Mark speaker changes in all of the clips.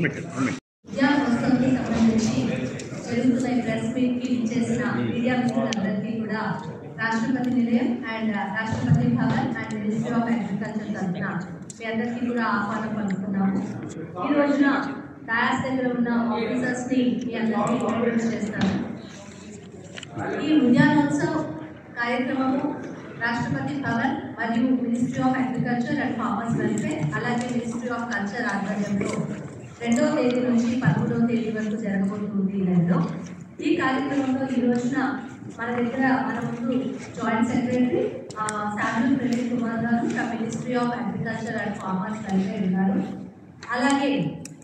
Speaker 1: విద్యా సంస్థకి సంబంధించి జరుగుతున్న ఈ ప్రెస్ మీట్కి ఇచ్చేసిన మీడియా మిత్రులందరికీ కూడా రాష్ట్రపతి నిలయం and Rashtrapati Bhavan and ministry of agriculture తరఫున మీ అందరికీ కూడా ఆహ్వానం పలుకుతున్నాము. ఈ రోజున డయాస్ దగ్గర ఉన్న ఆఫీసర్స్ని మీ అందరికీ ఇంట్రడ్యూస్ చేస్తాను. ఈ ఉద్యానోత్సవ్ కార్యక్రమము రాష్ట్రపతి భవన్ మరియు ministry of agriculture and farmers welfare అలాగే మినిస్ట్రీ ఆఫ్ కల్చర్ ఆధ్వర్యంలో 2వ తేదీ నుంచి 13వ తేదీ వరకు జరగబోతుంది. ఈ కార్యక్రమంలో ఈ రోజున మన దగ్గర మన ముందు joint secretary Samuel Praveen Kumar garu from ministry of agriculture and farmers welfare ఉన్నారు. అలాగే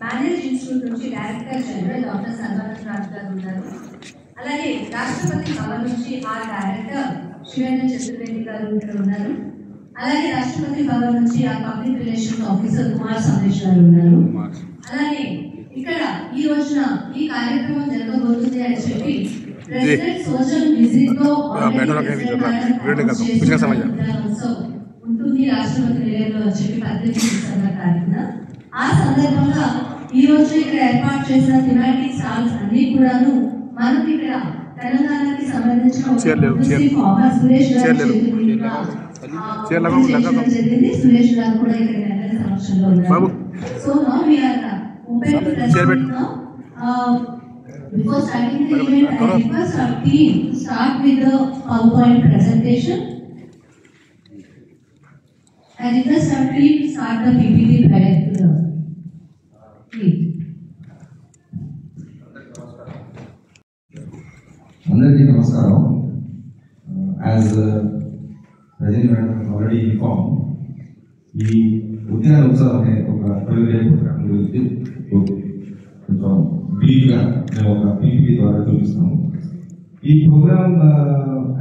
Speaker 1: మేనేజ్ ఇన్స్టిట్యూట్ నుంచి director general doctor Sarvanand Raj garu ఉన్నారు. అలాగే రాష్ట్రపతి భవన్ నుంచి డైరెక్టర్ శివేంద్ర చతుర్వేది గారు ఇక్కడ ఉన్నారు. అలాగే రాష్ట్రపతి భవన్ నుంచి public relations officer Kumar Sandesh గారు ఉన్నారు. అలాగే ఇక్కడ ఈ రోజున ఈ కార్యక్రమం జరగబోతుంది అని చెప్పి ప్రెసిడెంట్ సోషల్ విజిట్ తో ఉంటుంది రాష్ట్రపతి నిలయంలో అని చెప్పి పత్రిక ఆ సందర్భంగా ఈ రోజు ఇక్కడ ఏర్పాటు చేసిన థిమాటిక్ స్టాల్స్ అన్ని కూడాను మనకి ఇక్కడ తెలంగాణకి సంబంధించిన ఫార్మర్ సురేష్ గారు సురేష్ గారు కూడా ఇక్కడ సమక్షంలో ఉన్నారు. So now we are open to present now. Before starting the event, I request our team to start with the PowerPoint presentation. I request our team to start the PPT prior to the meet.
Speaker 2: అందరికీ నమస్కారం. As Rajini Madam already informed, ఈ ఉద్యాన ఉత్సవం అనే ఒక programme గురించి కొంచెం బ్రీఫ్గా మేము ఒక పీపీటీ ద్వారా చూపిస్తాము. ఈ ప్రోగ్రామ్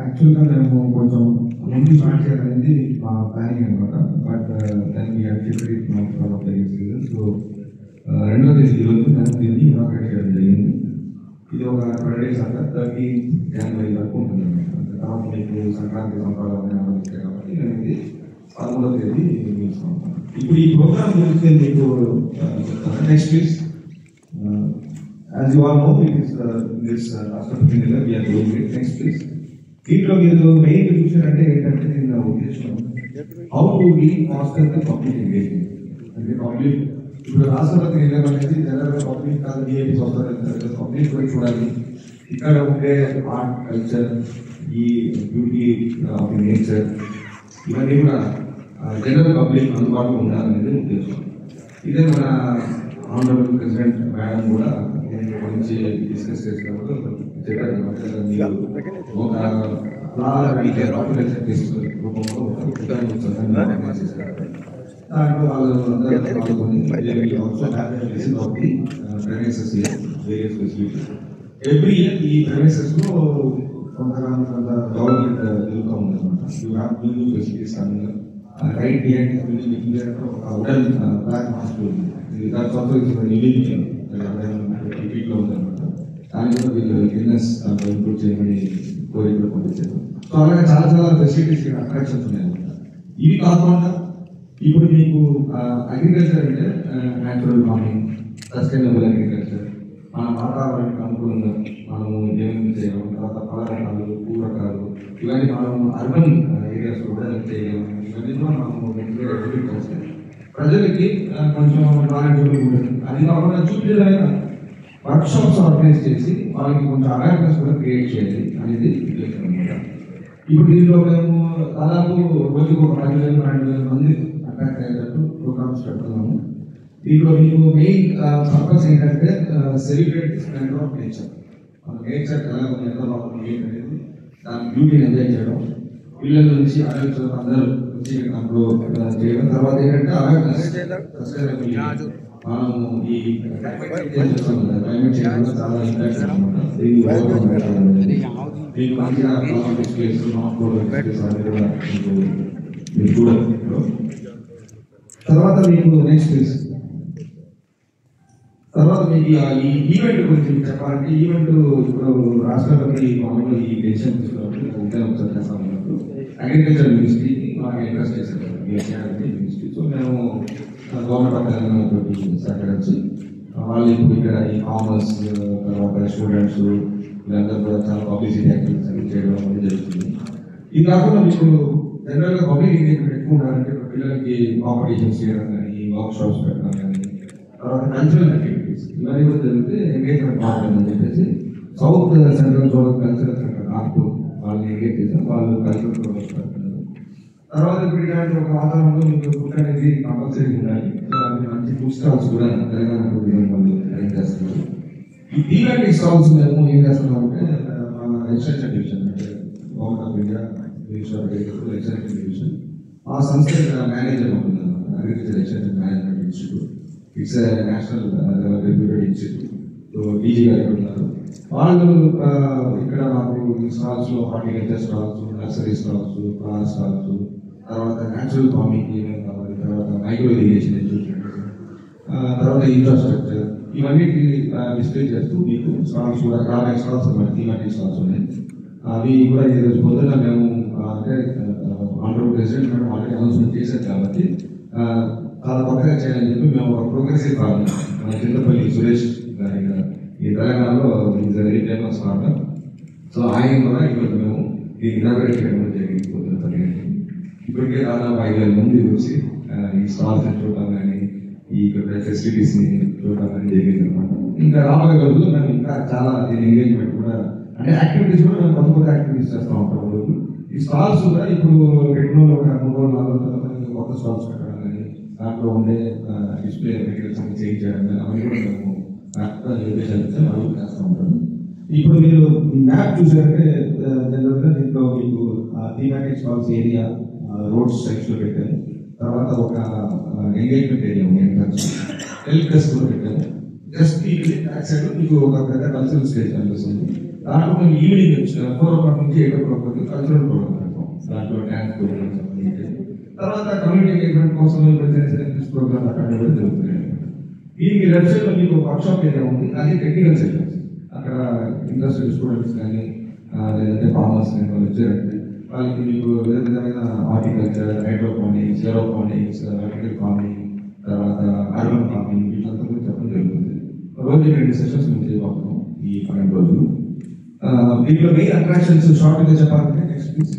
Speaker 2: యాక్చువల్గా మేము కొంచెం ముందు స్టార్ట్ చేయాలనేది మా ప్లానింగ్ అనమాట. బట్ దాన్ని సో 2వ తేదీ ఈరోజు మేము దీన్ని ఇనాగ్రేట్ చేయడం జరిగింది. ఇది ఒక 12 days అంతా 30 January వరకు ఉంటుంది అనమాట. తర్వాత మీకు సంక్రాంతి సంప్రదాయం ఆలోచిస్తాయి కాబట్టి మేము ఇది 13వ తేదీ నిర్మిస్తాం. ఇప్పుడు ఈ ప్రోగ్రామ్ గురించి మీకు next please. As you all know it is this Rashtrapati Nilayam we are doing it. Next please. దీంట్లో మీరు మెయిన్ చూసారంటే ఏంటంటే దీని ఉద్దేశం how to be faster the public engagement. అంటే పబ్లిక్ ఇప్పుడు రాష్ట్రపతి నిలయం అనేది జనరల్గా పబ్లిక్ కాదు విఐపీస్ వస్తారు, పబ్లిక్ కూడా చూడాలి. ఇక్కడ ఉండే ఆర్ట్ కల్చర్, ఈ బ్యూటీ ఆఫ్ నేచర్ ఇవన్నీ కూడా జనరల్ పబ్లిక్ అందుబాటులో ఉండాలనేది ఉద్దేశం. ఇదే మన ఆనరబుల్ ప్రెసిడెంట్ మేడం కూడా దీని గురించి డిస్కస్ చేసినప్పుడు చెప్పారు. ఒక రూపంలో దాంట్లో వాళ్ళు ఎవ్రీ ఇయర్ ఈ ప్రెమిసెస్ లో కొంతమంది గవర్నమెంట్ జరుగుతూ ఉందన్నమాట. New facilities coming right behind this building there wooden black mask ఉంది. That's also is unique people ఉందన్నమాట. దాన్ని కూడా వీళ్ళు గిన్నెస్ ఇంప్రూవ్ చేయమని కోరికలు పంపించారు. సో అలాగే చాలా చాలా ఫెసిలిటీస్ అట్రాక్షన్స్ ఉన్నాయన్నమాట. ఇవి కాకుండా ఇప్పుడు మీకు అగ్రికల్చర్ అంటే న్యాచురల్ ఫార్మింగ్, సస్టైనబుల్ అగ్రికల్చర్, మన వాతావరణానికి అనుకూలంగా మనము ఏమేమి చేయగలం, తర్వాత పల రకాలు, పూ రకాలు ఇవన్నీ మనం అర్బన్ ఏరియాస్ కూడా చేయగలం. ఇవన్నీ కూడా మనము ఎడ్యుకేట్ చేస్తే ప్రజలకి కొంచెం నాలెడ్జబుల్ ఉంటుంది. అది కాకుండా చూపించడానికి వర్క్షాప్స్ ఆర్గనైజ్ చేసి వాళ్ళకి కొంచెం అవేర్నెస్ కూడా క్రియేట్ చేయాలి అనేది ఉద్దేశం అనమాట. ఇప్పుడు దీంట్లో మేము దాదాపు రోజుకు ఒక 10,000-12,000 మంది అట్రాక్ట్ అయ్యేటట్టు ప్రోగ్రామ్స్ పెడుతున్నాము. దీంట్లో మీకు మెయిన్ పర్పస్ ఏంటంటే సెలిబ్రేట్ స్ప్లెండర్ ఆఫ్ నేచర్. మన నేచర్ ఎలా ఉంది, ఎంత బాగుంది అనేది దాని బ్యూటీని ఎంజాయ్ చేయడం, పిల్లల నుంచి అడల్ట్స్ అందరూ వచ్చి దాంట్లో చేయడం. తర్వాత ఏంటంటే అవేర్నెస్, మనము ఈ క్లైమేట్ చేంజ్ చాలా ఇంపాక్ట్ అనమాట. మీకు మంచిగా డిస్ప్లేస్ మీరు చూడాలి. తర్వాత మీకు నెక్స్ట్ ప్లీజ్. తర్వాత మీకు ఈ ఈవెంట్ గురించి చెప్పాలంటే ఈవెంట్ ఇప్పుడు రాష్ట్రపతి మామూలు ఈ డెసిషన్ తీసుకున్నప్పుడు చేస్తామన్నప్పుడు అగ్రికల్చర్ మినిస్ట్రీ మాకు ఇంట్రెస్ట్ చేశారు మినిస్ట్రీ. సో మేము గవర్నమెంట్ ఆఫ్ తెలంగాణ తోటి సహకరించి వాళ్ళు ఇప్పుడు ఇక్కడ ఈ కామర్స్ తర్వాత స్టూడెంట్స్ వీళ్ళందరూ కూడా చాలా పబ్లిసిటీ యాక్టివిటీస్ అన్ని చేయడం అనేది జరుగుతుంది. ఇది కాకుండా మీకు జనరల్గా పబ్లిక్ ఎంగేజ్మెంట్ ఎక్కువ ఉండాలంటే పిల్లలకి కాంపిటీషన్స్ చేయడం కానీ వర్క్ షాప్స్ పెట్టడం కానీ తర్వాత కల్చరల్ యాక్టివిటీస్ ఇవన్నీ కూడా జరిగితే ఎంగేజ్మెంట్ బాగుంటుందని చెప్పేసి south central zone cultural centre art వాళ్ళని ఎంగేజ్ చేసాం. వాళ్ళు కల్చరల్ ప్రోగ్రామ్స్ పెడుతున్నారు. తర్వాత ఇప్పుడు ఇలాంటి ఒక వాతావరణంలో మీకు ఫుడ్ అనేది కంపల్సరీ ఉండాలి. సో అది మంచి ఫుడ్ స్టాల్స్ కూడా తెలంగాణ వాళ్ళు అరేంజ్ చేస్తున్నారు. ఈ థీమాటిక్ స్టాల్స్ మేము ఏం చేస్తున్నామంటే మన ఎక్స్టెన్షన్ డివిజన్ అంటే government of India minister of agriculture extension division ఆ సంస్థ మేనేజర్ ఉంటుంది agriculture extension management institute. It's national reputed institute. So DG గారు ఉన్నారు. వాళ్ళు ఇక్కడ మాకు స్టాల్స్ లో horticulture stalls, nursery stalls, flower stalls, తర్వాత న్యాచురల్ ఫార్మింగ్ ఏమేమి కావాలి, తర్వాత మైక్రో ఇరిగేషన్ ఎడ్యుకేషన్, తర్వాత ఇన్ఫ్రాస్ట్రక్చర్ ఇవన్నిటి డిస్ప్లే చేస్తూ మీకు స్టాల్స్ కూడా 50 స్టాల్స్ థీమాటిక్ స్టాల్స్ ఉన్నాయి. అవి కూడా ఈరోజు పొద్దున్న మేము అంటే Andhra president madam already announcement చేశారు కాబట్టి చాలా కొత్తగా చేయాలని చెప్పి మేము ఒక ప్రోగ్రెసివ్ ఫార్మర్ మన చింతపల్లి సురేష్ గారి ఈ తెలంగాణలో is very famous farmer. So ఆయన కూడా ఈరోజు మేము ఈ ఇనాగరేట్ చేయడం జరిగింది పొద్దున్న 10 గంటలకి. ఇప్పటికే దాదాపు 5,000 మంది వచ్చి ఈ స్టాల్స్ చూడటం కానీ ఈ ఫెసిలిటీస్ ని చూడటం కానీ జరిగింది అనమాట. ఇంకా రాబోయే రోజుల్లో మేము ఇంకా చాలా దీని ఎంగేజ్మెంట్ కూడా అంటే యాక్టివిటీస్ కూడా మేము కొత్త యాక్టివిటీస్ చేస్తూ ఉంటాం. రోజు ఈ స్టాల్స్ కూడా ఇప్పుడు పెట్టిన ఒక 3 రోజులు 4 రోజుల తర్వాత కొత్త స్టాల్స్ పెట్టడం కానీ దాంట్లో ఉండే డిస్ప్లే మెటీరియల్స్ అన్ని చేంజ్ చేయడం కానీ అవన్నీ కూడా మేము నిర్దేశాలు వాళ్ళు చేస్తూ ఉంటాం. ఇప్పుడు మీరు మ్యాప్ చూసారంటే జనరల్గా దీంట్లో మీకు thematic stalls area road sides లో పెట్టాము. తర్వాత ఒక ఎంగేజ్మెంట్ ఏరియా ఉంది, హెల్ప్ డెస్క్ కూడా పెట్టాము. జస్ట్ ఈ బ్యాక్ సైడ్ మీకు ఒక పెద్ద కల్చరల్ స్టేజ్ కనిపిస్తుంది. దాంట్లో మేము ఈవినింగ్ 4 o'clock నుంచి 8 o'clock వరకు కల్చరల్ ప్రోగ్రామ్ పెడతాం. దాంట్లో డ్యాన్స్ ప్రోగ్రామ్స్ తర్వాత కమ్యూనిటీ ఎంగేజ్మెంట్ కోసం ప్రోగ్రామ్ అక్కడ జరుగుతున్నాయి. దీనికి లెఫ్ట్ సైడ్ లో మీకు వర్క్ షాప్ ఏరియా ఉంది, అది టెక్నికల్ సెక్షన్స్. అక్కడ ఇండస్ట్రియల్ స్టూడెంట్స్ కానీ లేదంటే ఫార్మర్స్ కానీ వాళ్ళు వచ్చారంటే వాళ్ళకి మీకు విధమైన horticulture, hydroponics, aeroponics, vertical farming, తర్వాత అర్బన్ ఫార్మింగ్ వీళ్ళంతా కూడా చెప్పడం జరుగుతుంది. రోజు 2 సెషన్స్ మేము చేయబోతున్నాం ఈ 12 రోజులు. దీంట్లో మెయిన్ అట్రాక్షన్స్ షార్ట్ గా చెప్పాలంటే నెక్స్ట్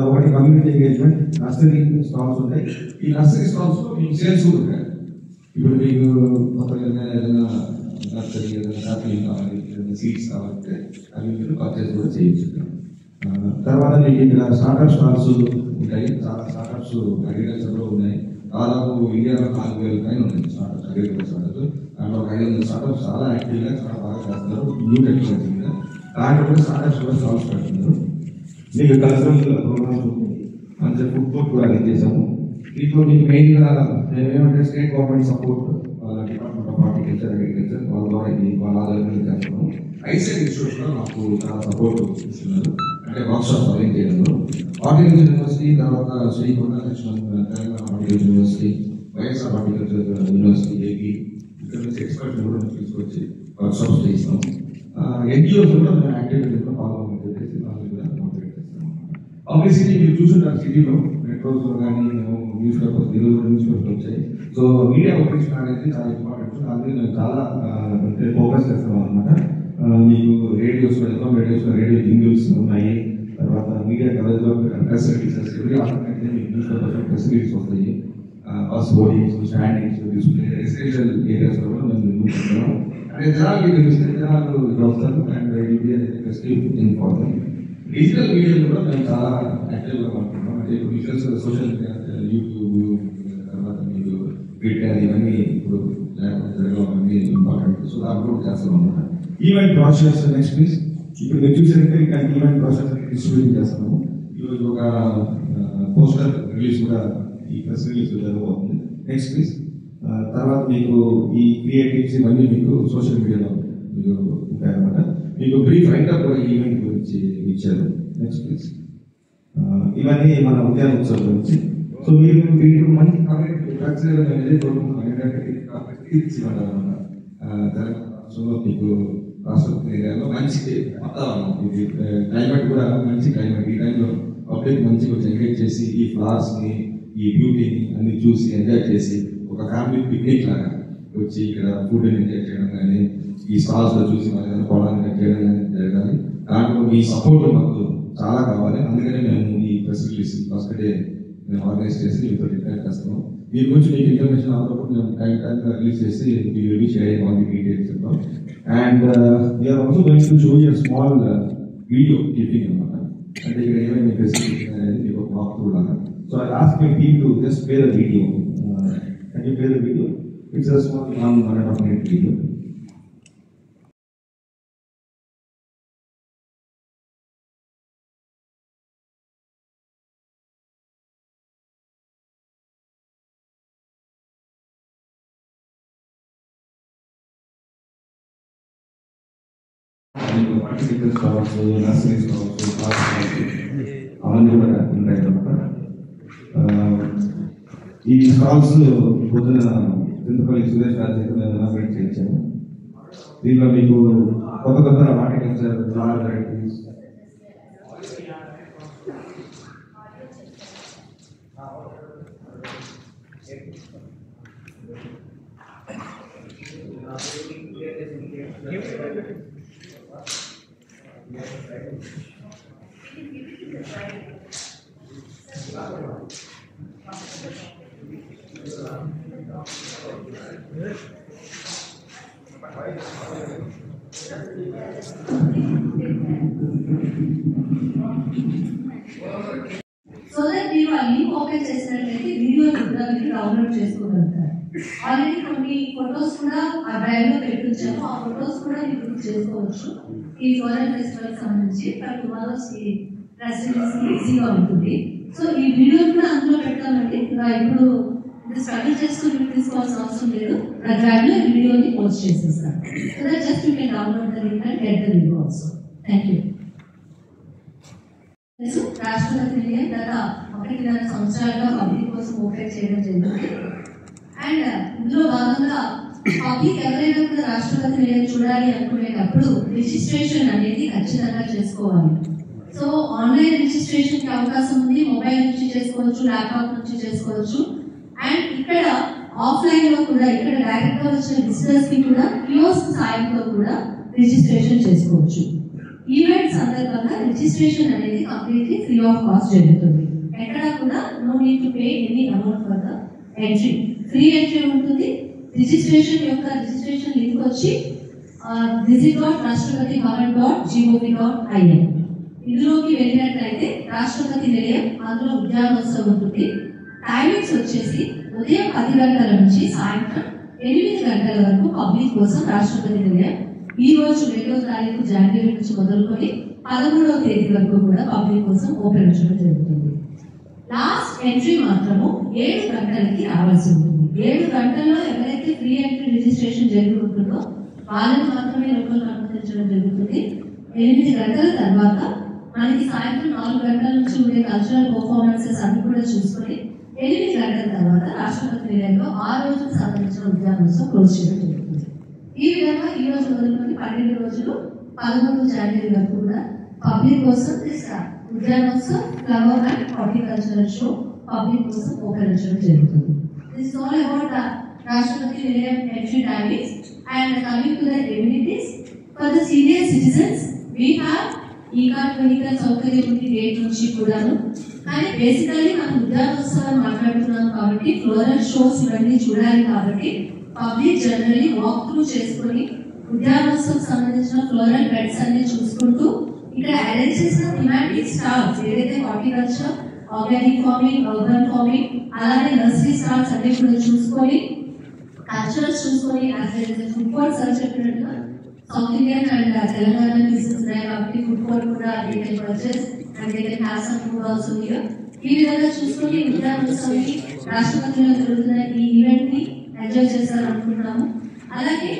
Speaker 2: ఒకటి కమ్యూనిటీ ఎంగేజ్మెంట్, నర్సరీ స్టాల్స్ ఉంటాయి. ఈ నర్సరీ స్టాల్స్ లో మీకు సేల్స్ కూడా ఉంటాయి. ఇప్పుడు మీకు కొత్తగా ఏదైనా నర్సరీ ఏదైనా సాప్లింగ్ కావాలి, ఏదైనా సీడ్స్ కావాలంటే అవి మీరు పర్చేస్ కూడా చేయొచ్చు. తర్వాత మీకు ఇక్కడ స్టార్ట్అప్ స్టాల్స్ ఉంటాయి. చాలా స్టార్ట్అప్స్ అగ్రికల్చర్ లో ఉన్నాయి. దాదాపు ఇండియాలో 4,000 పైన ఉన్నాయి స్టార్ట్అప్స్, అగ్రికల్చర్ స్టార్ట్అప్స్. దాంట్లో ఒక 500 స్టార్ట్అప్స్ చాలా యాక్టివ్ గా చాలా బాగా చేస్తున్నారు. న్యూ టెక్నాలజీ మీద దాంట్లో కూడా స్టార్ట్అప్స్ కూడా స్టాల్స్ పెడుతున్నారు. మీకు కల్చరల్ ప్రోగ్రామ్స్ మంచి ఫుడ్ కోర్ట్ కూడా అరేంజ్ చేశాము. దీంట్లో మీకు మెయిన్ గా మేమేమంటే state government support department of horticulture, agriculture వాళ్ళ ద్వారా వాళ్ళ ఆధారంగా చేస్తున్నాము. ఐసెట్ ఇన్స్టిట్యూట్ కూడా మాకు చాలా సపోర్ట్ ఇస్తున్నారు, అంటే వర్క్ షాప్ అరేంజ్ చేయడంలో. హార్టికల్చర్ యూనివర్సిటీ, తర్వాత Srikonda Telangana horticulture university, YSR horticulture university AP ఇక్కడ నుంచి ఎక్స్పర్ట్స్ కూడా తీసుకొచ్చి వర్క్ షాప్స్ చేస్తాం. ఎన్జిఓస్ కూడా మేము యాక్టివిటీస్లో పాల్గొని చెప్పేసి వాళ్ళు కూడా మోటివేట్ చేస్తాం. పబ్లిసిటీ మీరు చూసుంటారు సిటీలో మెట్రోస్లో కానీ న్యూస్ పేపర్స్ వచ్చాయి. సో మీడియా అవుట్రీచ్ అనేది చాలా ఇంపార్టెంట్. అందుకే మేము చాలా ఫోకస్ చేస్తాం అనమాట. మీకు రేడియోస్లో ఎఫ్ఎం రేడియోస్లో రేడియో జింగిల్స్ ఉన్నాయి. తర్వాత మీడియా కవరేజ్లో ప్రెస్ రిలీజెస్ ఎవ్రీ ఆల్టర్నేటివ్ మీకు న్యూస్ పేపర్స్లో ప్రెస్ రిలీజ్ వస్తాయి. Bus boardings, standings, display residential ఏరియాస్లో కూడా మేము నిర్మిస్తున్నాం. అంటే జనాలకి తెలిస్తే జనాలు ఇక్కడ వస్తారు. And festive important. డిజిటల్ మీడియాలో కూడా మేము చాలా యాక్టివ్గా వాడుతున్నాం. అంటే ఇప్పుడు విజువల్స్ సోషల్ మీడియా, యూట్యూబ్, తర్వాత మీరు ట్విట్టర్ ఇవన్నీ ఇప్పుడు జరగడం అనేది ఇంపార్టెంట్. సో దాంట్లో కూడా చేస్తాం అన్నమాట. Event process next please. ఇప్పుడు మీరు చూసారంటే ఇలాంటి ఈవెంట్ ప్రాసెస్ డిస్ట్రిబ్యూట్ చేస్తున్నాము. ఈరోజు ఒక పోస్టర్ రిలీజ్ కూడా ఈ ప్రెస్ రిలీజ్ జరగబోతుంది. Next please. తర్వాత మీకు ఈ క్రియేటివ్స్ ఇవన్నీ మీకు సోషల్ మీడియాలో మీకు ఉంటాయన్నమాట. మీకు బ్రీఫ్ రైటప్ కూడా ఈవెంట్ గురించి ఇచ్చారు. Next please. ఇవన్నీ మన ఉద్యాన ఉత్సవం గురించి. సో మీరు దీంట్లో మంచి కల్చరల్ అనేది తీర్చివ్వాలన్నమాట. తెలంగాణ రాష్ట్రంలో మీకు రాష్ట్ర ఏరియాలో మంచి వాతావరణం, ఇది క్లైమేట్ కూడా మంచి క్లైమేట్. ఈ టైంలో పబ్లిక్ మంచిగా ఎంకరేజ్ చేసి ఈ ఫ్లవర్స్ ని, ఈ బ్యూటీని అన్ని చూసి ఎంజాయ్ చేసి ఒక ఫ్యామిలీ పిక్నిక్ లాగా వచ్చి ఇక్కడ ఫుడ్ ఎంజాయ్ చేయడం కానీ ఈ స్టాల్స్లో చూసి మన పొలాన్ని కట్ చేయడం కానీ జరగాలి. దాంట్లో మీ సపోర్ట్ మాకు చాలా కావాలి. అందుకనే మేము ఈ ఫెసిలిటీస్ ఫస్ట్ డే మేము ఆర్గనైజ్ చేసి మీతో ఇంటరాక్ట్ చేస్తున్నాం. దీని గురించి మీకు ఇన్ఫర్మేషన్ అవ్వకపోతే మేము టైంగా రిలీజ్ చేసి మీ will be sharing all the details చెప్తాం. And we are also going to show you small video clipping అనమాట. అంటే ఇక్కడ ఏమైనా ఫెసిలిటీస్ అనేది మీకు ఒక వాక్ త్రూ లాగా. So I ask my team to just play the video. Can you play the video? It's a small 1.5 minute video. Particular stalls, nursery stalls, అవన్నీ కూడా ఉంటాయి అన్నమాట. ఈ స్టాల్స్ పొద్దున చింతపల్లి సురేష్ గారి చేత మేము ఇనాగ్రేట్ చేయించాము. దీంట్లో మీకు కొత్త కొత్త horticulture flower varieties,
Speaker 1: so that మీరు ఆ లింక్ ఓపెన్ చేసినట్లయితే వీడియో కూడా మీరు డౌన్లోడ్ చేసుకోగలుగుతారు. ఆల్రెడీ కొన్ని ఫొటోస్ కూడా ఆ డ్రైవ్ లో పెట్టించాము. ఆ ఫొటోస్ కూడా మీరు చేసుకోవచ్చు. ఈ ఫ్లోరల్ ఫెస్టివల్ సంబంధించి టుమారోస్ ఈ ప్రెస్ రిలీజ్ ఈజీగా ఉంటుంది. సో ఈ వీడియో కూడా అందులో పెట్టామండి. ఇప్పుడు స్ట్రగుల్ చేస్తూ మీరు తీసుకోవాల్సిన అవసరం లేదు. ఆ డ్రైవ్ లో వీడియోని పోస్ట్ చేసేస్తాను. So that just you can download the link and get the video also. Thank you. రాష్ట్రపతి నిలయం గత 1.5 సంవత్సరాలుగా పబ్లిక్ కోసం ఓపెన్ చేయడం జరిగింది. అండ్ ఇందులో భాగంగా పబ్లిక్ ఎవరైనా కూడా రాష్ట్రపతి నిలయం చూడాలి అనుకునేటప్పుడు రిజిస్ట్రేషన్ అనేది ఖచ్చితంగా చేసుకోవాలి. సో ఆన్లైన్ రిజిస్ట్రేషన్ కి అవకాశం ఉంది. మొబైల్ నుంచి చేసుకోవచ్చు, ల్యాప్టాప్ నుంచి చేసుకోవచ్చు. అండ్ ఇక్కడ ఆఫ్లైన్ లో కూడా ఇక్కడ డైరెక్ట్ గా వచ్చిన విజిటర్స్ కి కూడా కియోస్క్ సాయంతో కూడా రిజిస్ట్రేషన్ చేసుకోవచ్చు. ఈవెంట్ సందర్భంగా రిజిస్ట్రేషన్ అనేది కంప్లీట్లీ ఫ్రీ ఆఫ్ కాస్ట్ జరుగుతుంది. ఎక్కడ కూడా no need to pay any amount for the entry. Free entry ఉంటుంది. రిజిస్ట్రేషన్ లింక్ వచ్చి visit.rashtrapatibhavan.gov.in. ఇందులోకి వెళ్ళినట్లయితే రాష్ట్రపతి నిలయం, అందులో ఉద్యానోత్సవం ఉంటుంది. టైమింగ్స్ వచ్చేసి ఉదయం 10 గంటల నుంచి సాయంత్రం 8 గంటల వరకు పబ్లిక్ కోసం రాష్ట్రపతి నిలయం ఈ రోజు 2వ తారీఖు జనవరి నుంచి మొదలుకొని 13వ తేదీ వరకు కూడా పబ్లిక్ కోసం ఓపెన్ ఉంచడం జరుగుతుంది. లాస్ట్ ఎంట్రీ మాత్రము 7 గంటలకి రావాల్సి ఉంటుంది. 7 గంటల్లో ఎవరైతే ఫ్రీ ఎంట్రీ రిజిస్ట్రేషన్ జరిగి ఉంటుందో వాళ్ళని మాత్రమే లోపలికి అనుమతించడం జరుగుతుంది. 8 గంటల తర్వాత మనకి సాయంత్రం 4 గంటల నుంచి ఉండే కల్చరల్ పర్ఫార్మెన్సెస్ అన్ని కూడా చూసుకొని 8 గంటల తర్వాత రాష్ట్రపతి నిలయంలో ఆ రోజుకు సంబంధించిన ఉద్యానోత్సవం క్లోజ్ చేయడం జరుగుతుంది. ఈ విధంగా ఈ రోజు మొదలుకొని 12 రోజులు 11 జనవరి వరకు కూడా పబ్లిక్ కోసం ఉద్యానోత్సవం, flower and horticultural show public కోసం ఓపెన్ ఉంచడం జరుగుతుంది. This all about Rashtrapati Nilayam entry timings. And coming to the amenities for the senior citizens we have e cart vehicle సౌకర్యం ఉంది గేట్ నుంచి కూడాను. కానీ బేసికల్లీ మనం ఉద్యానోత్సవం మాట్లాడుతున్నాం కాబట్టి ఫ్లోరల్ షోస్ ఇవన్నీ చూడాలి కాబట్టి పబ్లిక్ జనరల్లీ వాక్ త్రూ చేసుకొని ఉద్యానోత్సవం సంబంధించిన ఫ్లోరల్ బెడ్స్ అన్ని చూసుకుంటూ ఇక్కడ అరేంజ్ చేసిన థీమాటిక్ స్టాల్స్ ఏదైతే horticulture, organic farming, urban farming, అలానే నర్సరీ స్టాల్స్ అన్ని కూడా చూసుకొని కల్చరల్స్ చూసుకొని ఫుడ్ కోర్ట్ సార్ చెప్పినట్టుగా south Indian and Telangana pieces ఉన్నాయి కాబట్టి ఫుడ్ కోర్ట్ కూడా they can purchase and they can have some food also here. ఈ విధంగా చూసుకొని ఉద్యానోత్సవానికి రాష్ట్రపతిలో జరుగుతున్న ఈ ఈవెంట్ ని ఎంజాయ్ చేస్తారనుకుంటున్నాము. అలాగే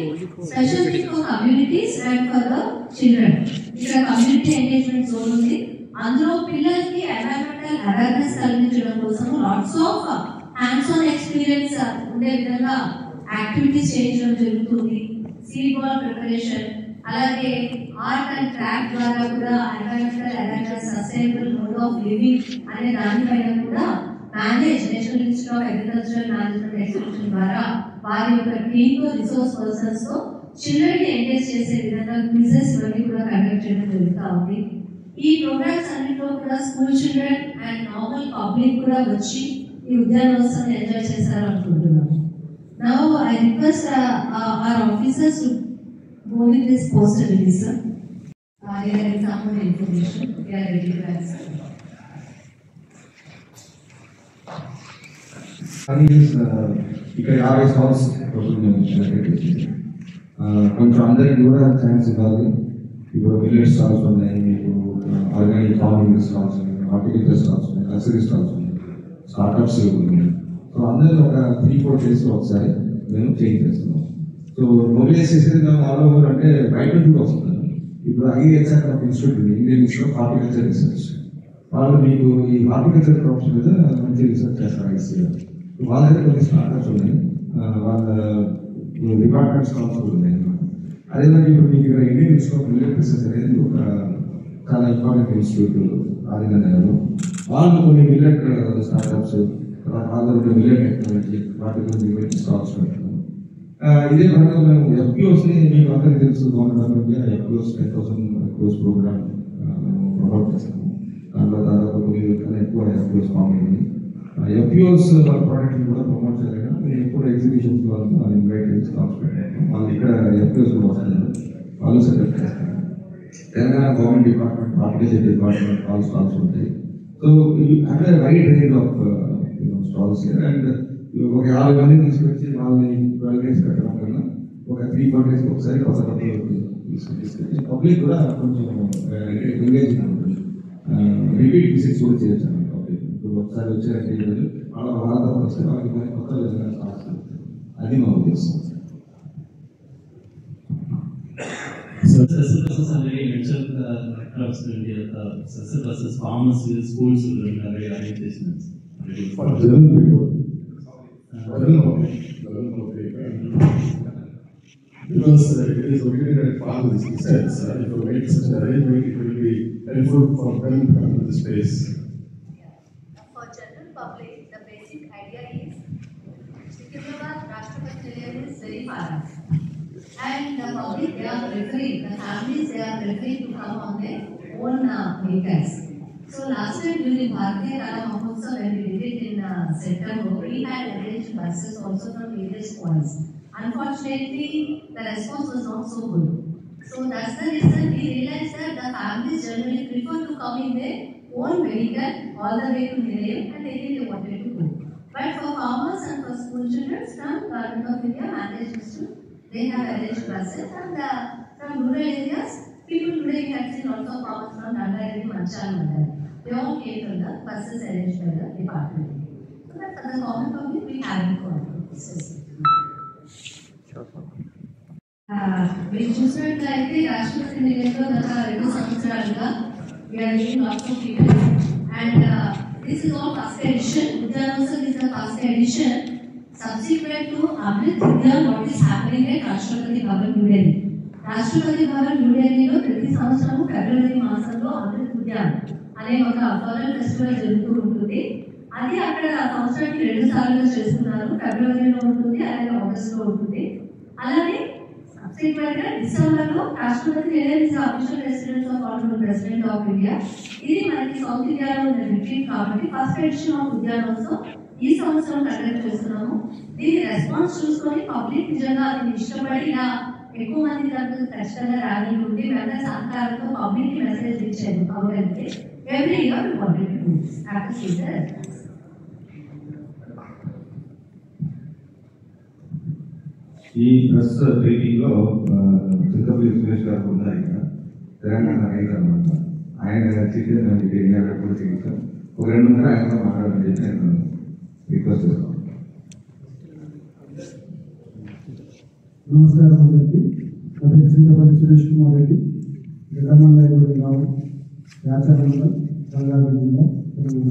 Speaker 1: special thing for communities and for the children. ఇక్కడ కమ్యూనిటీ ఎంగేజ్మెంట్ జోన్ ఉంది. అందులో పిల్లలకి ఎన్వైరన్మెంటల్ అవేర్నెస్ కలిగించడం కోసం lots of hands on experience ఉండే విధంగా యాక్టివిటీస్ చేయించడం జరుగుతుంది. సీడ్ బాల్ ప్రిపరేషన్, అలాగే ఆర్ట్ అండ్ క్రాఫ్ట్ ద్వారా కూడా environmental awareness, sustainable mode of living అనే దానిపైన కూడా national institute of agricultural management exhibition ద్వారా వారి యొక్క టీంతో రిసోర్స్ పర్సన్స్ తో చిల్డ్రన్ ని ఎంగేజ్ చేసే విధంగా క్విజెస్ ఇవన్నీ కూడా కండక్ట్ చేయడం జరుగుతూ ఉంది. ఈ ప్రోగ్రామ్స్ అన్నింటిలో కూడా school children and normal public కూడా వచ్చి ఈ ఉద్యానోత్సవాన్ని ఎంజాయ్ చేశారు అనుకుంటున్నాను. Now I request our officers to go with this poster release, sir. Here is some more information. We are ready to answer.
Speaker 2: ఇక్కడ 50 స్టాల్స్ కొంచెం అందరికి కూడా ఛాన్స్ ఇవ్వాలి. ఇప్పుడు విలేజ్ స్టాల్స్ ఉన్నాయి, మీకు ఆర్గానిక్ ఫార్మింగ్ స్టాల్స్ ఉన్నాయి, హార్టికల్చర్ స్టాల్స్ ఉన్నాయి, నర్సరీ స్టాల్స్ ఉన్నాయి, స్టార్ట్అప్స్ ఉన్నాయి. సో అందరూ ఒక 3-4 డేస్లో ఒకసారి మేము చేంజ్ చేస్తున్నాం. సో మొబైలైజ్ చేసేది మేము ఆల్ ఓవర్ అంటే బయట కూడా వస్తుంది. ఇప్పుడు ఐఏహెచ్ఆర్ ఒక ఇన్స్టిట్యూట్ ఉంది, Indian institute of horticulture research. వాళ్ళు మీకు ఈ హార్టికల్చర్ క్రాప్స్ మీద మంచి రీసెర్చ్ చేస్తారు ఐసీఆర్. వాళ్ళ దగ్గర కొన్ని స్టార్ట్అప్స్ ఉన్నాయి, వాళ్ళ డిపార్ట్మెంట్ స్టాల్స్ కూడా ఉన్నాయి. అదేవిధంగా ఇప్పుడు మీకు ఇక్కడ Indian institute of millet research అనేది ఒక చాలా ఇంపార్టెంట్ ఇన్స్టిట్యూట్ రాజధానిలో. వాళ్ళు కొన్ని మిల్లెట్ స్టార్ట్అప్స్, వాళ్ళ మిల్లెట్ టెక్నాలజీ వాటి గురించి స్టాల్స్ పెడుతున్నాం. ఇదే విధంగా మేము ఎఫ్పిఓస్ని మీకు అందరికీ తెలుసు, government of India FPOs 10,000 FPOs programme promote చేస్తాము. దాంట్లో దాదాపు 9,000 కన్నా ఎక్కువ ఎఫ్పిఓస్ ఫామ్ అయింది. ఎఫ్పిఓస్ వాళ్ళ ప్రోడక్ట్ని కూడా ప్రమోట్ చేయాలి. మేము ఎప్పుడు ఎగ్జిబిషన్స్ వాళ్ళని వాళ్ళు ఇన్వైట్ చేసి స్టాల్స్ పెట్టాము. వాళ్ళు ఇక్కడ ఎఫ్పిఓస్ కూడా వస్తారు, వాళ్ళు సెలెక్ట్ చేస్తారు. Telangana government department, horticulture department వాళ్ళు స్టాల్స్ ఉంటాయి. సో అంటే wide range of stalls. And ఒక 50 మందిని తీసుకొచ్చి వాళ్ళని 12 డేస్ పెట్టడం కన్నా ఒక 3-4 డేస్కి ఒకసారి కొత్త తీసుకొచ్చి పబ్లిక్ కూడా కొంచెం ఎంగేజింగ్ ఉంటుంది. రిపీట్ విజిట్స్ కూడా చేయొచ్చు అండి పబ్లిక్. ఇప్పుడు ఒకసారి వచ్చారంటే ఈరోజు వాళ్ళతో వస్తే వాళ్ళకి కొన్ని కొత్త విధంగా స్టార్ట్స్ అవుతాయి. అది మా ఉద్దేశం.
Speaker 3: farmers, schools will arrange this.
Speaker 4: For general people, because it is located at farmers, he says, if you make such an arrangement, it will be helpful for them to come to the space.
Speaker 1: For general public, the basic idea is Secunderabad Rashtrapati Nilayam is very far off. And the public, they are preferring, the families, they are preferring to come on their own vehicles. So last time during Bharatiya Kala Mahotsav, when we did it in September, we had arranged buses also from various points. Unfortunately, the response was not so good. So that's the reason we realized that the families generally prefer to come in their own vehicle all the way to Nilayam and they really wanted to go. But for farmers and for school children, from Government of India managed to, they have arranged buses, and from rural areas, people today we have seen also farmers from Nandayari, Manchalam. They all came from the buses arranged by the department. So that for the common public, we have it for we చూసినట్లయితే రాష్ట్రపతి నిలయంలో గత 2 సంవత్సరాలుగా we are doing lots of events, and this is all first edition. Udyanotsava is the first edition. Subsequent to Amrit Udyan, what is happening at Rashtrapati Bhavan, New Delhi. Rashtrapati Bhavan, New Delhi లో ప్రతి సంవత్సరము ఫిబ్రవరి మాసంలో అమృత్ ఉద్యాన్ అనే ఒక floral festival జరుగుతూ ఉంటుంది. అది అక్కడ సంవత్సరానికి 2 సార్లు చేస్తున్నారు. ఫిబ్రవరిలో ఉంటుంది, అలాగే ఆగస్టులో ఉంటుంది. అలానే సబ్సిక్వెంట్ గా డిసెంబర్లో రాష్ట్రపతి నిలయం is official residence of honourable president of India. ఇది మనకి సౌత్ ఇండియాలో ఉన్న రిట్రీట్ కాబట్టి ఫస్ట్ ఎడిషన్ ఆఫ్ ఉద్యానోత్సవం ఈ సంవత్సరం కండక్ట్ చేస్తున్నాము. దీని రెస్పాన్స్ చూసుకొని పబ్లిక్ నిజంగా అది ఇష్టపడి ఇలా ఎక్కువ మంది దాంట్లో ఖచ్చితంగా ర్యాలీ ఉండి వెంటనే సహకారంతో పబ్లిక్ మెసేజ్ ఇచ్చారు. కాబట్టి every year we wanted to do this after season.
Speaker 2: ఈ ప్రెస్ బ్రీఫింగ్ లో చింతపల్లి సురేష్ గారు ఉన్నారు. ఇక్కడ తెలంగాణ రైతు అన్నమాట. ఆయన చిత్రం కూడా చేయించాం. ఒక 2 నిమిషాలు ఆయనతో మాట్లాడాలని చెప్పి నేను రిక్వెస్ట్ చేస్తాను.
Speaker 5: నమస్కారం అందరికీ. నా పేరు చింతపల్లి సురేష్ కుమార్ రెడ్డి, గ్రామంలో గ్రామం, వ్యాచారంలో రంగారెడ్డి జిల్లా, తెలంగాణ.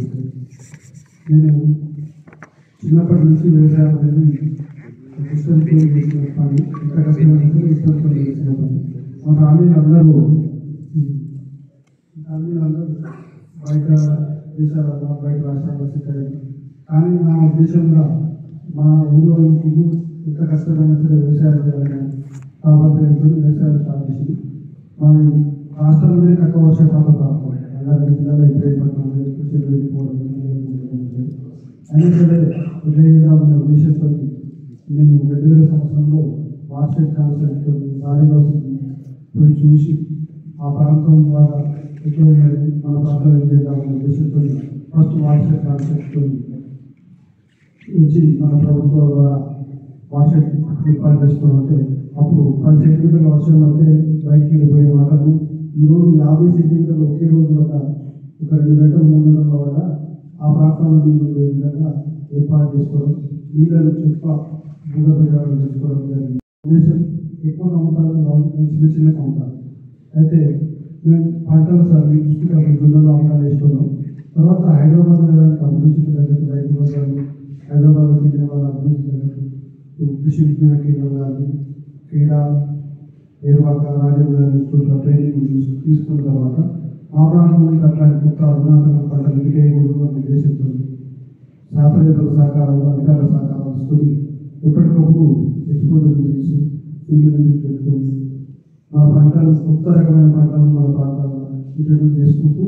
Speaker 5: నేను చిన్నప్పటి నుంచి వ్యవసాయం అనేది ఇష్టంతో చేసిన పని, ఎంత కష్టమైనా ఇష్టంతో చేసిన పని. మా ఫ్యామిలీలో అందరూ బయట దేశాలలో బయట రాష్ట్రాల్లో సెటిల్. కానీ నా ఉద్దేశంగా మా ఊళ్ళో ఎంత కష్టమైనా సరే వ్యవసాయం చేయాలని తాపత్రయంతో వ్యవసాయం స్టార్ట్ చేసింది. మన రాష్ట్రంలోనే తక్కువ వర్షపాతం ప్రాప్తం రంగారెడ్డి జిల్లాలో ఇబ్రాహీంపట్నం వెళ్ళిపోవడం అయినా సరే విజయంగా ఉన్న ఉద్దేశంతో నేను 2000 సంవత్సరంలో వార్షిక కాన్సెప్ట్తో భారీగా పోయి చూసి ఆ ప్రాంతం ద్వారా ఎట్లా ఉన్నది మన ప్రాంతం ఏం చేద్దామనే ఉద్దేశంతో ఫస్ట్ వార్షిక కాన్సెప్ట్తో వచ్చి మన ప్రభుత్వం ద్వారా వార్షిక ఏర్పాటు చేసుకోవడం అంటే అప్పుడు 10 సెంటీమీటర్ల వర్షం అంటే బయటికి వెళ్ళిపోయే వాటర్ను ఈరోజు 50 సెంటీమీటర్లు ఒకే రోజు వల్ల ఒక 2 గంటలు 3 గంటల వల్ల ఆ ప్రాంతంలో నీళ్ళు ఉండే విధంగా ఏర్పాటు చేసుకోవడం, నీళ్ళను చుక్క భూగర్భజాలం చేసుకోవడం జరిగింది. ఉద్దేశం ఎక్కువ కమ్ముతారు కావాలి, చిన్న కమ్ముతారు. అయితే మేము పంటలు సార్ మీరు చూసుకుంటే అప్పుడు జొన్నలు అమ్మాలు వేసుకున్నాం. తర్వాత హైదరాబాద్ నగరానికి అభివృద్ధి తగ్గట్టు రైతు బజార్లు, హైదరాబాద్ తిరిగిన వాళ్ళ అభివృద్ధి తగ్గట్టు కృషి విజ్ఞాన కేంద్రం కానీ క్రీడా ఏర్పాక రాజేంద్ర ఇన్స్టిట్యూట్లో ట్రైనింగ్ తీసుకున్న తర్వాత ఆ ప్రాంతానికి అట్లాంటి కొత్త అధునాతన పంటలు ఇంకేయకూడదు అనే ఉద్దేశంతో శాస్త్రవేత్తల సహకారాలు అధికారుల సహకారాలు తీసుకొని ఎప్పటికప్పుడు ఎక్స్పోజర్ చేసి ఫీల్డ్ విజిట్ పెట్టుకొని మా పంటలు కొత్త రకమైన పంటలను మన ప్రాంతాల్లో ఇంట్రడ్యూస్ చేసుకుంటూ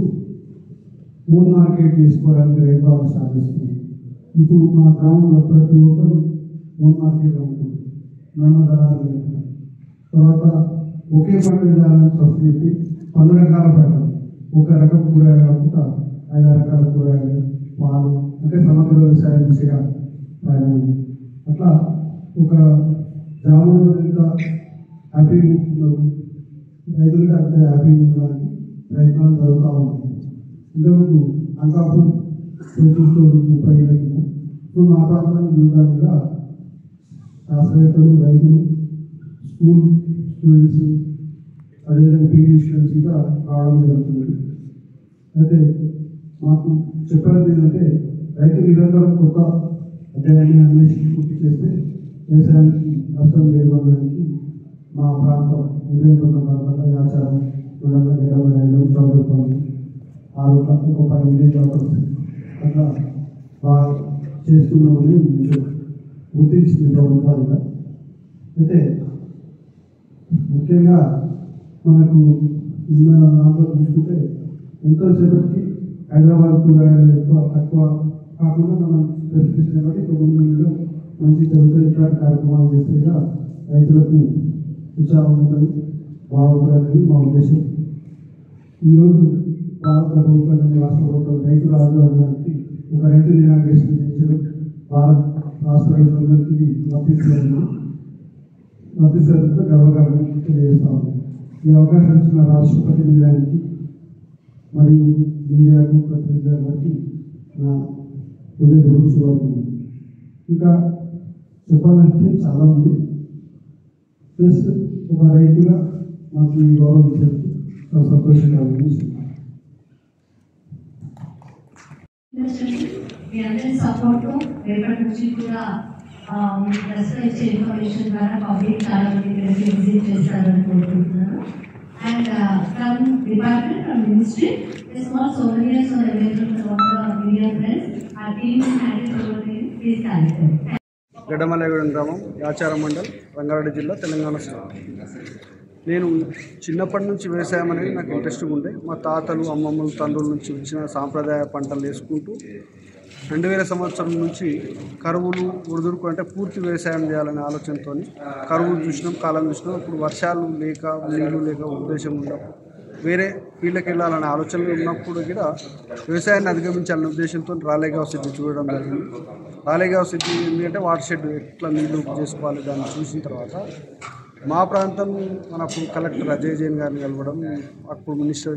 Speaker 5: ఓన్ మార్కెట్ చేసుకోవడానికి రైతు వాళ్ళు స్టార్ట్ చేస్తుంది. ఇప్పుడు మా గ్రామంలో ప్రతి ఒక్కరు ఓన్ మార్కెట్ అమ్ముతుంది, నమ్మదరాలు లేకుండా. తర్వాత ఒకే పంట విధానం ఫస్ట్ చెప్పి 10 రకాల పంటలు ఒక రకం కూరగాయలు కాకుండా 5 రకాల కూరగాయలు, పాలు అంటే సమగ్ర వ్యవసాయం దిశగా ప్రయాణం. అట్లా ఒక గ్రామంలో ఇంకా హ్యాపీగా ఉంటున్నారు, రైతులకి అంత హ్యాపీగా ఉండడానికి ప్రయత్నాలు జరుగుతూ ఉన్నాయి. ఇంతకుముందు అంకాపూర్ చూస్తూ 30 ఏళ్ళ కింద ఇప్పుడు మా ప్రాంతాన్ని చూడడానికి కూడా శాస్త్రవేత్తలు, రైతులు, స్కూల్ స్టూడెంట్స్, అదేవిధంగా పీజీ స్టూడెంట్స్ కూడా రావడం జరుగుతుంది. అయితే మాకు చెప్పేది ఏంటంటే రైతు నిరంతరం కొత్త అధ్యాయాన్ని అన్వేషణ పూర్తి చేస్తే వ్యవసాయానికి నష్టం లేవడానికి మా ప్రాంతం ఇబ్రాహీంపట్నం ప్రాంతంలో ఆచారం ఉండగా గెడవడం చదువుకోవాలి 6 ఒక 10 విలేజ్ అట్లా బాగా చేస్తున్నామని గుర్తించింది ప్రభుత్వాలుగా. అయితే ముఖ్యంగా మనకు ఉన్న దాంట్లో చూసుకుంటే ఎంతోసేపటికి హైదరాబాద్ కూరగాయలు తక్కువ కాకుండా మనం ప్రశ్నిస్తున్నాం కాబట్టి ఒక ముందు మంచి జరుగుతాయి. ఇట్లాంటి కార్యక్రమాలు చేస్తే కూడా రైతులకు ఉత్సాహం ఉంటుంది, బాగుంటుంది అనేది మా ఉద్దేశం. ఈరోజు భారత ప్రభుత్వం రాష్ట్ర ప్రభుత్వం రైతు రాజు అనడానికి ఒక రైతు ఇనాగ్రేషన్ చేయించడం భారత రాష్ట్ర రైతులందరికీ వర్తిస్తున్నట్టు గర్వకారణం తెలియజేస్తాము. ఈ అవకాశం ఇచ్చిన రాష్ట్రపతి నిలయానికి మరియు మీడియాకు ప్రతినిధులందరికీ నా హృదయపూర్వక శుభాకాంక్షలు. ఇంకా చెప్పాలంటే చాలా ఉంది. ప్లస్ ఒక రైతుగా మాకు ఈ గౌరవం ఇచ్చేందుకు చాలా సంతోషంగా ఉంది.
Speaker 1: మీ అందరి సపోర్టు రేపటి నుంచి కూడా మీకు ప్రశ్న ఇచ్చే ఇన్ఫర్మేషన్ ద్వారా పబ్లిక్ చాలా మంది విజిట్ చేస్తారని కోరుకుంటున్నాను. And from department, from ministry, small seniors media friends ఆ టీమ్ ప్లీజ్ క్యాలిక్యులేట్.
Speaker 6: గడ్డమల్లగూడెం గ్రామం, యాచారం మండల్, రంగారెడ్డి జిల్లా, తెలంగాణ స్టేట్. నేను చిన్నప్పటి నుంచి వ్యవసాయం అనేది నాకు ఇంట్రెస్ట్గా ఉండే. మా తాతలు, అమ్మమ్మలు, తండ్రుల నుంచి వచ్చిన సాంప్రదాయ పంటలు వేసుకుంటూ 2000 సంవత్సరం నుంచి కరువులు ఉరుదురుకు అంటే పూర్తి వ్యవసాయం చేయాలనే ఆలోచనతో కరువులు చూసినాం, కాలం చూసినాం. ఇప్పుడు వర్షాలు లేక, నీళ్లు లేక, ఉద్దేశం ఉన్నప్పుడు వేరే ఫీల్డ్కి వెళ్ళాలనే ఆలోచనలు ఉన్నప్పుడు కూడా వ్యవసాయాన్ని అధిగమించాలనే ఉద్దేశంతో రాలేగావ్ సిటీ చూడడం జరిగింది. రాలేగావ్ సిటీ ఎందుకంటే వాటర్ షెడ్ ఎట్లా నీళ్లు చేసుకోవాలి దాన్ని చూసిన తర్వాత మా ప్రాంతం మనకు కలెక్టర్ అజయ్ జైన్ గారిని కలవడం, అప్పుడు మినిస్టర్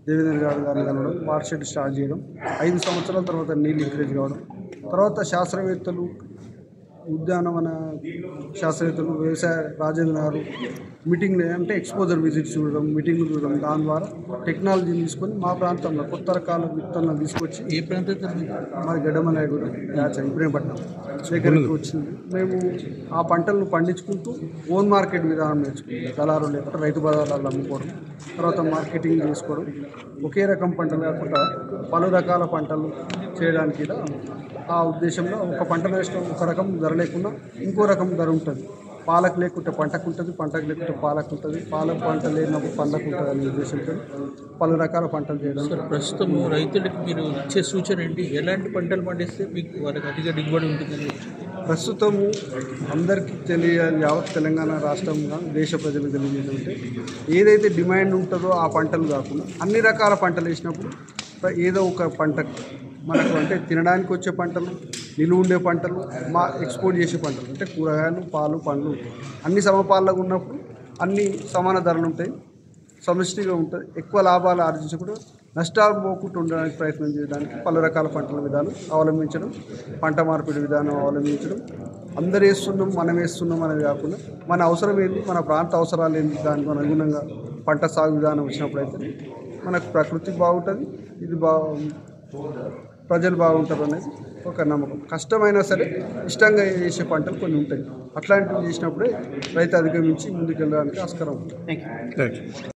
Speaker 6: దేవేంద్ర గారిని కలవడం, వాటర్ షెడ్ స్టార్ట్ చేయడం, 5 సంవత్సరాల తర్వాత నీళ్ళు ఇంక్రీజ్ కావడం, తర్వాత శాస్త్రవేత్తలు, ఉద్యానవన శాస్త్రవేత్తలు, వ్యవసాయ రాజేంద్ర గారు మీటింగ్లు అంటే ఎక్స్పోజర్ విజిట్స్ చూడడం, మీటింగ్లు చూడడం, దాని ద్వారా టెక్నాలజీని తీసుకొని మా ప్రాంతంలో కొత్త రకాల విత్తనాలు తీసుకొచ్చి
Speaker 7: ఏ ప్రాంతం
Speaker 6: మాది గడ్డమలాయగూడ ఇబ్రహీంపట్నం దగ్గరికి వచ్చింది. మేము ఆ పంటలను పండించుకుంటూ ఓన్ మార్కెట్ విధానం నేర్చుకుంటాం. దళారు లేకపోతే రైతు బజార్లలో అమ్ముకోవడం, తర్వాత మార్కెటింగ్ చేసుకోవడం, ఒకే రకం పంటలు కాకుండా పలు రకాల పంటలు చేయడానికి ఆ ఉద్దేశంలో ఒక పంట వేసిన ఒక రకం ధర లేకుండా ఇంకో రకం ధర ఉంటుంది. పాలకు లేకుంటే పంటకు ఉంటుంది, పంటకు లేకుంటే పాలకు ఉంటుంది, పాలకు పంట లేనప్పుడు పండ్లకు ఉంటుంది అనే ఉద్దేశంతో పలు రకాల పంటలు చేయడం.
Speaker 7: సార్, ప్రస్తుతం రైతులకు మీరు ఇచ్చే సూచన ఏంటి? ఎలాంటి పంటలు పండిస్తే మీకు వాళ్ళకి అధిక దిగుబడి ఉంటుందని?
Speaker 6: ప్రస్తుతము అందరికీ తెలియాలి, యావత్ తెలంగాణ రాష్ట్రంగా దేశ ప్రజలకు తెలియజేయాలంటే ఏదైతే డిమాండ్ ఉంటుందో ఆ పంటలు కాకుండా అన్ని రకాల పంటలు వేసినప్పుడు ఏదో ఒక పంటకు మనకు అంటే తినడానికి వచ్చే పంటలు, నిలువ ఉండే పంటలు, మా ఎక్స్పోర్ట్ చేసే పంటలు అంటే కూరగాయలు, పాలు, పండ్లు అన్ని సమపాలలో ఉన్నప్పుడు అన్ని సమాన ధరలు ఉంటాయి, సమిష్టిగా ఉంటుంది. ఎక్కువ లాభాలు ఆర్జించకుండా నష్టాలు పోకుండా ఉండడానికి ప్రయత్నం చేయడానికి పలు రకాల పంటల విధానం అవలంబించడం, పంట మార్పిడి విధానం అవలంబించడం, అందరు వేస్తున్నాం మనం వేస్తున్నాం అనేది కాకుండా మన అవసరం ఏంటి, మన ప్రాంత అవసరాలు ఏంటి, దానికి అనుగుణంగా పంట సాగు విధానం వచ్చినప్పుడైతే మనకు ప్రకృతి బాగుంటుంది, ఇది ప్రజలు బాగుంటారు అనేది ఒక నమ్మకం. కష్టమైనా సరే ఇష్టంగా చేసే పంటలు కొన్ని ఉంటాయి. అట్లాంటివి చేసినప్పుడే రైతు అధిగమించి ముందుకు వెళ్ళడానికి ఆస్కారం ఉంటుంది.
Speaker 7: Thank you.